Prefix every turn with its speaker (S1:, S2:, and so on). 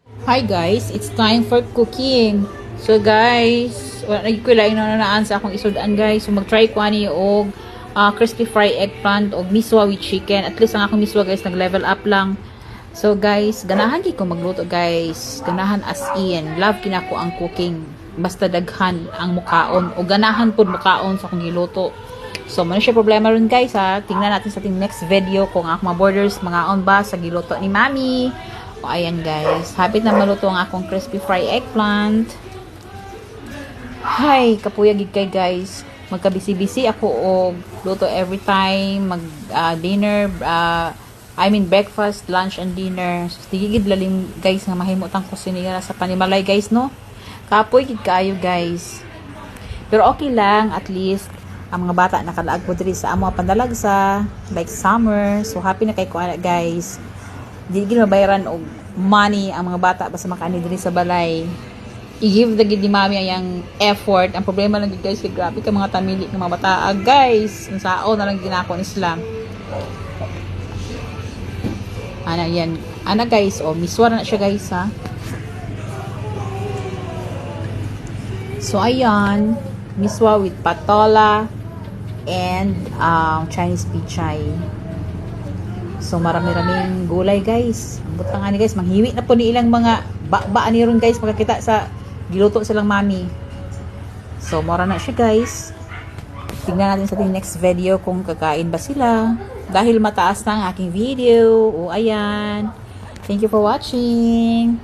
S1: Hi guys, it's time for cooking. So guys, wala ko lang naan sa akong isudaan guys. So mag-try ko ani og crispy fried eggplant og miswa with chicken. At least ang akong miswa guys nag-level up lang. So guys, ganahan gi ko magluto guys. Ganahan as in. Love kinako ang cooking. Basta daghan ang mukaon o ganahan pud mukaon sa akong giluto. So man siya problema ron guys ha. Tingnan natin sa ating next video kung ang mga borders mga on ba sa giluto ni Mami. O, ayan guys. Hapit na maluto ang akong crispy fried eggplant. Hay, kapuyag gid kay guys. Magkabisi-bisi ako og luto every time. Mag dinner, breakfast, lunch, and dinner. So, tigigid lalim guys nga mahimutang kusinira sa panimalay guys no. Kapoy gid kayo guys. Pero okay lang at least ang mga bata nakalaag po diri sa amo pandalagsa like summer. So happy na kay ko guys. Di gid mabayaran og money ang mga bata basta makaani diri sa balay. I-give the gid ni Mami ang effort. Ang problema lang gid guys kay grabe ka mga tamili ng mga bata guys. Unsao na lang ginako ni Islam. Ana yan. Ana guys, oh miswa na siya guys ha. So ayan, miswa with patola and Chinese pichay. So marami-raming gulay guys. Ambot pa nga ni guys, manghiwi na po ni ilang mga ba ni ron guys makakita sa giluto silang Mami. So mora na siya guys. Tingnan natin sa ating next video kung kakain ba sila. Dahil mataas na ang aking video. O ayan. Thank you for watching.